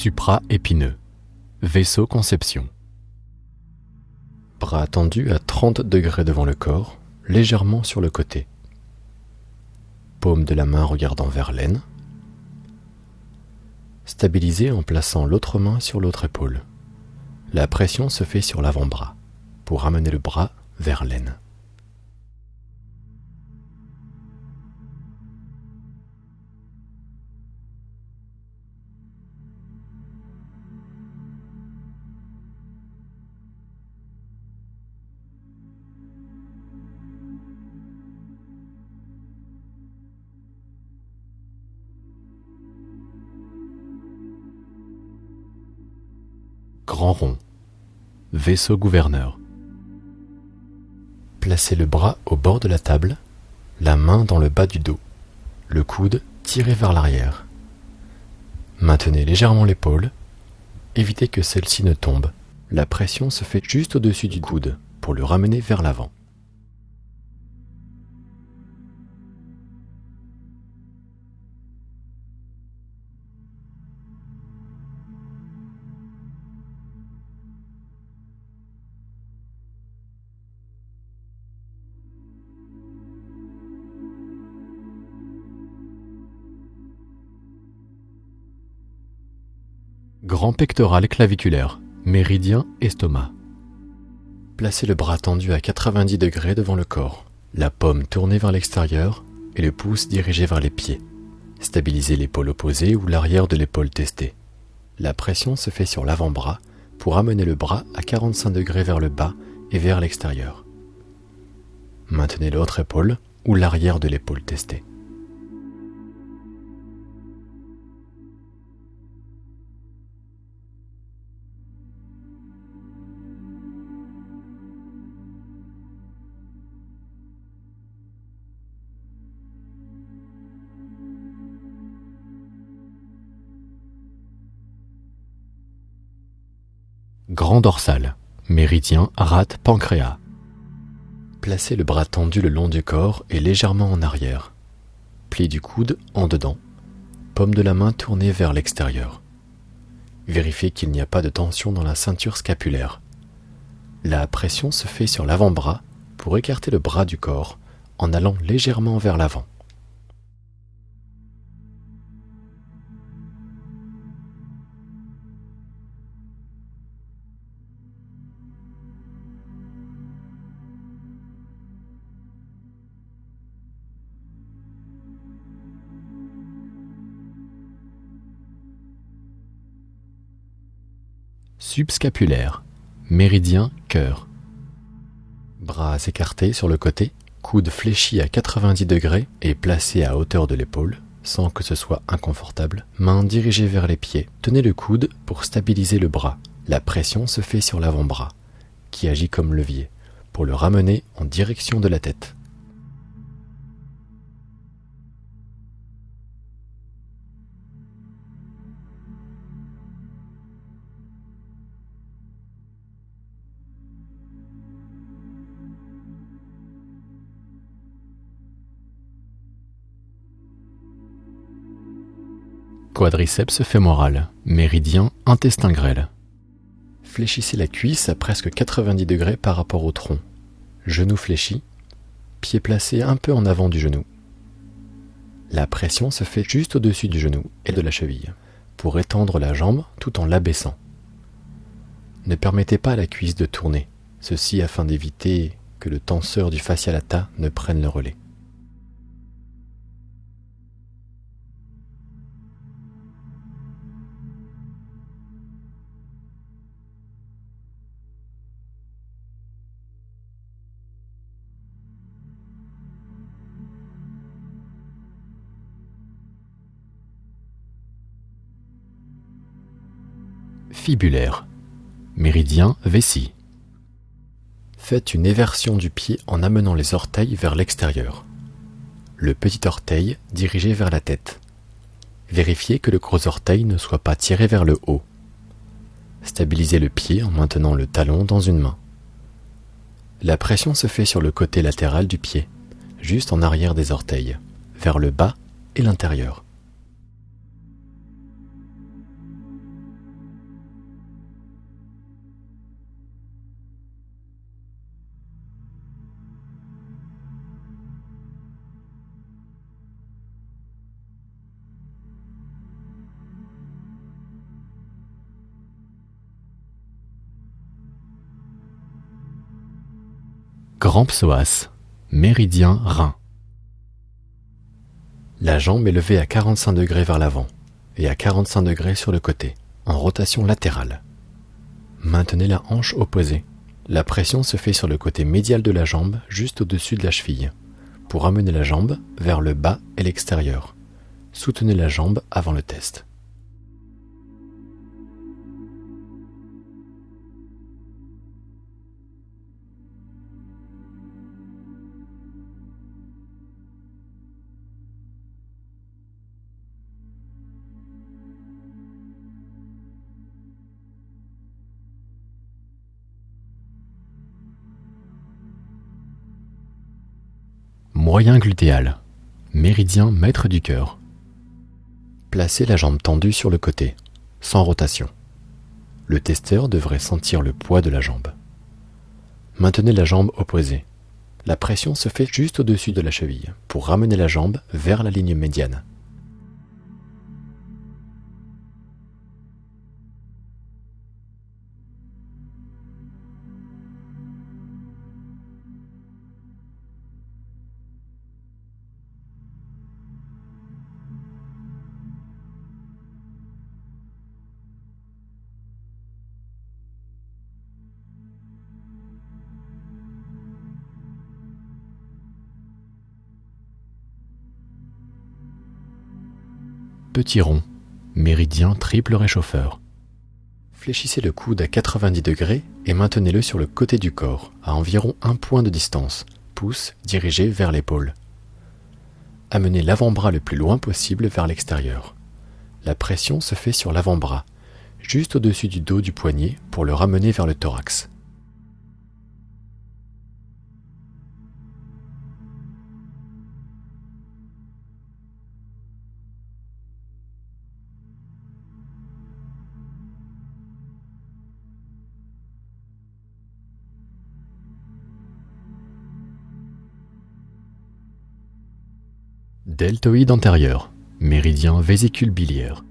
supra-épineux, vaisseau conception. Bras tendus à 30 degrés devant le corps, légèrement sur le côté. Paume de la main regardant vers l'aine. Stabilisé en plaçant l'autre main sur l'autre épaule. La pression se fait sur l'avant-bras pour ramener le bras vers l'aine. Grand rond, vaisseau gouverneur. Placez le bras au bord de la table, la main dans le bas du dos, le coude tiré vers l'arrière. Maintenez légèrement l'épaule, évitez que celle-ci ne tombe. La pression se fait juste au-dessus du coude pour le ramener vers l'avant. Grand pectoral claviculaire, méridien estomac. Placez le bras tendu à 90 degrés devant le corps, la paume tournée vers l'extérieur et le pouce dirigé vers les pieds. Stabilisez l'épaule opposée ou l'arrière de l'épaule testée. La pression se fait sur l'avant-bras pour amener le bras à 45 degrés vers le bas et vers l'extérieur. Maintenez l'autre épaule ou l'arrière de l'épaule testée. Grand dorsal, méridien rate pancréas. Placez le bras tendu le long du corps et légèrement en arrière. Pli du coude en dedans, paume de la main tournée vers l'extérieur. Vérifiez qu'il n'y a pas de tension dans la ceinture scapulaire. La pression se fait sur l'avant-bras pour écarter le bras du corps en allant légèrement vers l'avant. Subscapulaire, méridien cœur. Bras écartés sur le côté, coude fléchi à 90 degrés et placé à hauteur de l'épaule, sans que ce soit inconfortable. Main dirigée vers les pieds. Tenez le coude pour stabiliser le bras. La pression se fait sur l'avant-bras, qui agit comme levier, pour le ramener en direction de la tête. Quadriceps fémoral, méridien intestin grêle. Fléchissez la cuisse à presque 90 degrés par rapport au tronc. Genou fléchi, pied placé un peu en avant du genou. La pression se fait juste au-dessus du genou et de la cheville, pour étendre la jambe tout en l'abaissant. Ne permettez pas à la cuisse de tourner, ceci afin d'éviter que le tenseur du fascia lata ne prenne le relais. Fibulaire, méridien vessie. Faites une éversion du pied en amenant les orteils vers l'extérieur. Le petit orteil dirigé vers la tête. Vérifiez que le gros orteil ne soit pas tiré vers le haut. Stabilisez le pied en maintenant le talon dans une main. La pression se fait sur le côté latéral du pied, juste en arrière des orteils, vers le bas et l'intérieur. Grand psoas, méridien rein. La jambe est levée à 45 degrés vers l'avant et à 45 degrés sur le côté, en rotation latérale. Maintenez la hanche opposée. La pression se fait sur le côté médial de la jambe, juste au-dessus de la cheville, pour amener la jambe vers le bas et l'extérieur. Soutenez la jambe avant le test. Moyen glutéal, méridien maître du cœur. Placez la jambe tendue sur le côté, sans rotation. Le testeur devrait sentir le poids de la jambe. Maintenez la jambe opposée. La pression se fait juste au-dessus de la cheville pour ramener la jambe vers la ligne médiane. Petit rond, méridien triple réchauffeur. Fléchissez le coude à 90 degrés et maintenez-le sur le côté du corps, à environ 1 point de distance, pouce dirigé vers l'épaule. Amenez l'avant-bras le plus loin possible vers l'extérieur. La pression se fait sur l'avant-bras, juste au-dessus du dos du poignet pour le ramener vers le thorax. Deltoïde antérieur, méridien vésicule biliaire.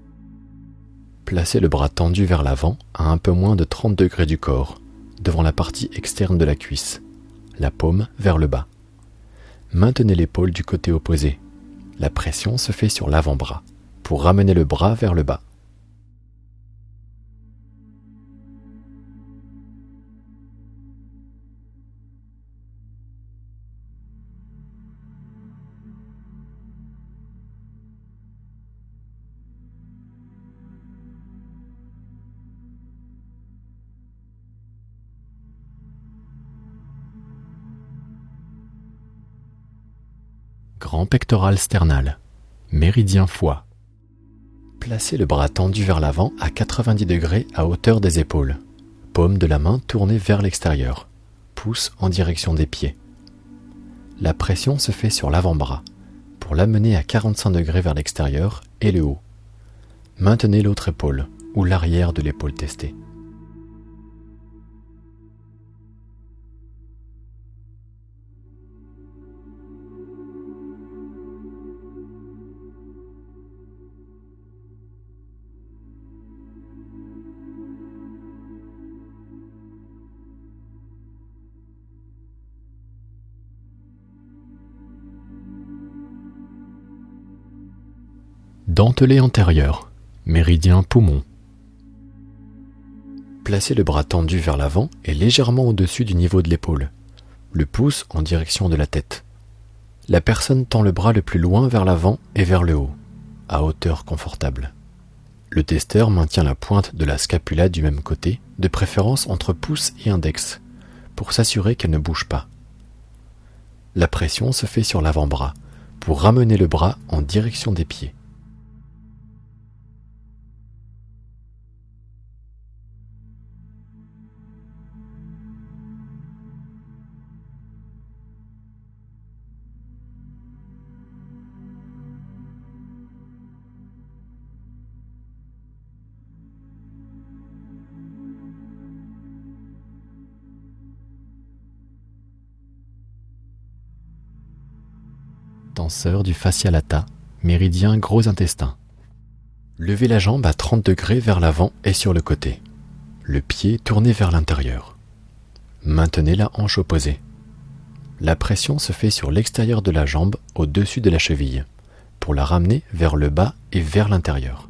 Placez le bras tendu vers l'avant à un peu moins de 30 degrés du corps, devant la partie externe de la cuisse, la paume vers le bas. Maintenez l'épaule du côté opposé. La pression se fait sur l'avant-bras, pour ramener le bras vers le bas. Grand pectoral sternal, méridien foie. Placez le bras tendu vers l'avant à 90 degrés à hauteur des épaules. Paume de la main tournée vers l'extérieur. Pouce en direction des pieds. La pression se fait sur l'avant-bras pour l'amener à 45 degrés vers l'extérieur et le haut. Maintenez l'autre épaule ou l'arrière de l'épaule testée. Dentelé antérieur, méridien poumon. Placez le bras tendu vers l'avant et légèrement au-dessus du niveau de l'épaule, le pouce en direction de la tête. La personne tend le bras le plus loin vers l'avant et vers le haut, à hauteur confortable. Le testeur maintient la pointe de la scapula du même côté, de préférence entre pouce et index, pour s'assurer qu'elle ne bouge pas. La pression se fait sur l'avant-bras, pour ramener le bras en direction des pieds. Tenseur du fascia lata, méridien gros intestin. Levez la jambe à 30 degrés vers l'avant et sur le côté. Le pied tourné vers l'intérieur. Maintenez la hanche opposée. la pression se fait sur l'extérieur de la jambe au-dessus de la cheville, pour la ramener vers le bas et vers l'intérieur.